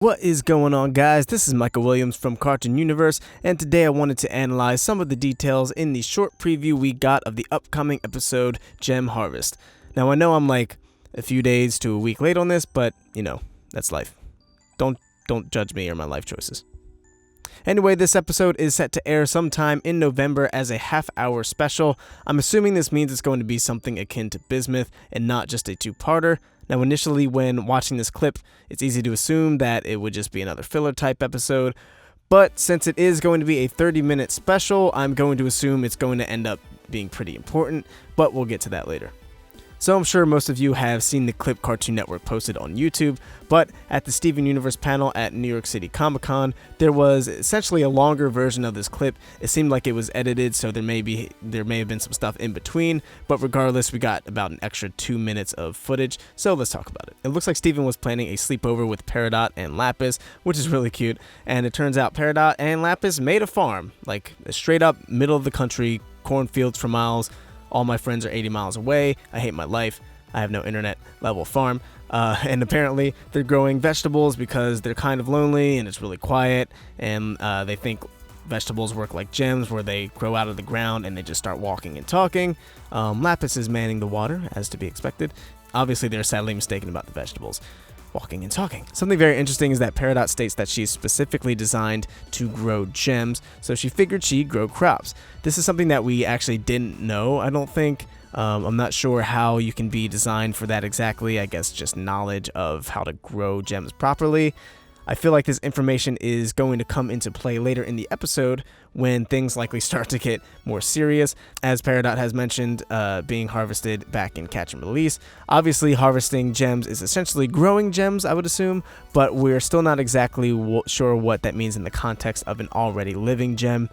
What is going on, guys? This is Michael Williams from Cartoon Universe, and today I wanted to analyze some of the details in the short preview we got of the upcoming episode, Gem Harvest. Now, I know I'm like a few days to a week late on this, but, you know, that's life. Don't judge me or my life choices. Anyway, this episode is set to air sometime in November as a half-hour special. I'm assuming this means it's going to be something akin to Bismuth and not just a two-parter. Now, initially, when watching this clip, it's easy to assume that it would just be another filler-type episode, but since it is going to be a 30-minute special, I'm going to assume it's going to end up being pretty important, but we'll get to that later. So I'm sure most of you have seen the clip Cartoon Network posted on YouTube, but at the Steven Universe panel at New York City Comic-Con, there was essentially a longer version of this clip. It seemed like it was edited, so there may have been some stuff in between, but regardless, we got about an extra 2 minutes of footage, so let's talk about it. It looks like Steven was planning a sleepover with Peridot and Lapis, which is really cute, and it turns out Peridot and Lapis made a farm, like a straight up middle of the country, cornfields for miles. All my friends are 80 miles away. I hate my life. I have no internet level farm. And apparently they're growing vegetables because they're kind of lonely and it's really quiet. And they think vegetables work like gems where they grow out of the ground and they just start walking and talking. Lapis is manning the water, as to be expected. Obviously, they're sadly mistaken about the vegetables walking and talking. Something very interesting is that Peridot states that she's specifically designed to grow gems, so she figured she'd grow crops. This is something that we actually didn't know, I don't think. I'm not sure how you can be designed for that exactly. I guess just knowledge of how to grow gems properly. I feel like this information is going to come into play later in the episode when things likely start to get more serious, as Peridot has mentioned being harvested back in Catch and Release. Obviously, harvesting gems is essentially growing gems, I would assume, but we're still not exactly sure what that means in the context of an already living gem.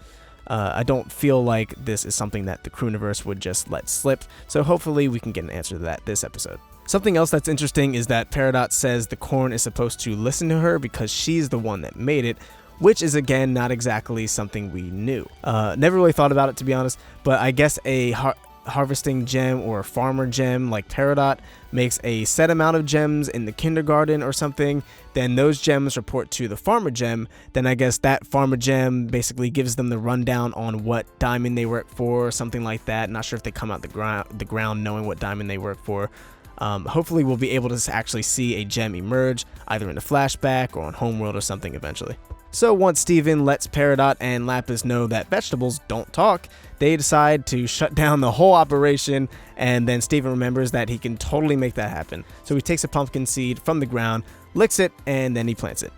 I don't feel like this is something that the Crewniverse would just let slip, so hopefully we can get an answer to that this episode. Something else that's interesting is that Peridot says the corn is supposed to listen to her because she's the one that made it, which is again not exactly something we knew. Never really thought about it, to be honest, but I guess a harvesting gem or a farmer gem like Peridot makes a set amount of gems in the kindergarten or something, then those gems report to the farmer gem, then I guess that farmer gem basically gives them the rundown on what diamond they work for or something like that. Not sure if they come out the ground knowing what diamond they work for. Hopefully we'll be able to actually see a gem emerge, either in a flashback or on Homeworld or something eventually. So once Steven lets Peridot and Lapis know that vegetables don't talk, they decide to shut down the whole operation, and then Steven remembers that he can totally make that happen. So he takes a pumpkin seed from the ground, licks it, and then he plants it.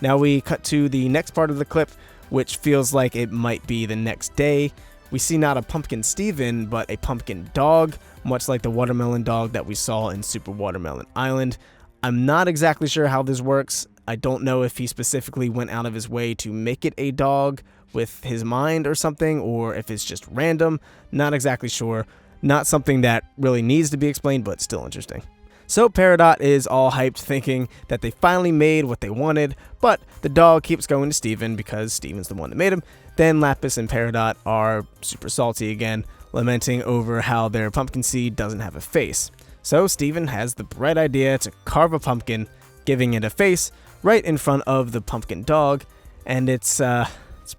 Now we cut to the next part of the clip, which feels like it might be the next day. We see not a pumpkin Steven, but a pumpkin dog, much like the watermelon dog that we saw in Super Watermelon Island. I'm not exactly sure how this works. I don't know if he specifically went out of his way to make it a dog with his mind or something, or if it's just random. Not exactly sure. Not something that really needs to be explained, but still interesting. So Peridot is all hyped, thinking that they finally made what they wanted, but the dog keeps going to Steven because Steven's the one that made him. Then Lapis and Peridot are super salty again, lamenting over how their pumpkin seed doesn't have a face. So Steven has the bright idea to carve a pumpkin, giving it a face right in front of the pumpkin dog, and it's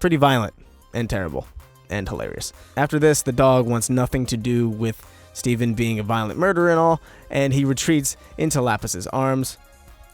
pretty violent and terrible and hilarious. After this, the dog wants nothing to do with Steven being a violent murderer and all, and he retreats into Lapis's arms.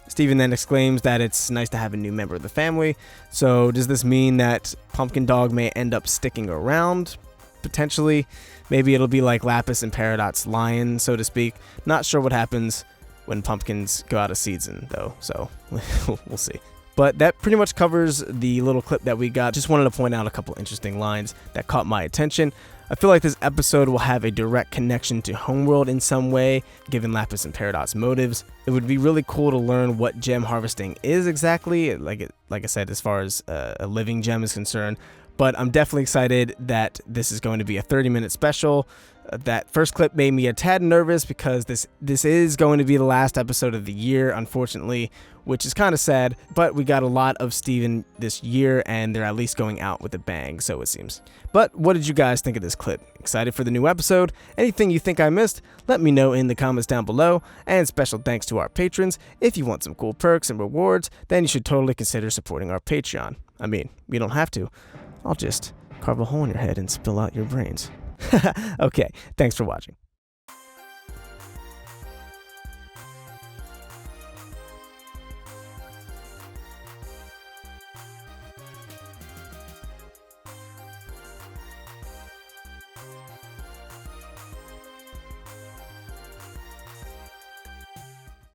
Steven then exclaims that it's nice to have a new member of the family. So does this mean that Pumpkin Dog may end up sticking around? Potentially. Maybe it'll be like Lapis and Peridot's lion, so to speak. Not sure what happens when pumpkins go out of season, though, so we'll see. But that pretty much covers the little clip that we got. Just wanted to point out a couple interesting lines that caught my attention. I feel like this episode will have a direct connection to Homeworld in some way, given Lapis and Peridot's motives. It would be really cool to learn what gem harvesting is exactly, like I said, as far as a living gem is concerned. But I'm definitely excited that this is going to be a 30-minute special. That first clip made me a tad nervous because this is going to be the last episode of the year, unfortunately, which is kind of sad, but we got a lot of Steven this year, and they're at least going out with a bang, so it seems. But what did you guys think of this clip? Excited for the new episode? Anything you think I missed? Let me know in the comments down below, and special thanks to our patrons. If you want some cool perks and rewards, then you should totally consider supporting our Patreon. I mean, you don't have to. I'll just carve a hole in your head and spill out your brains. Okay, thanks for watching.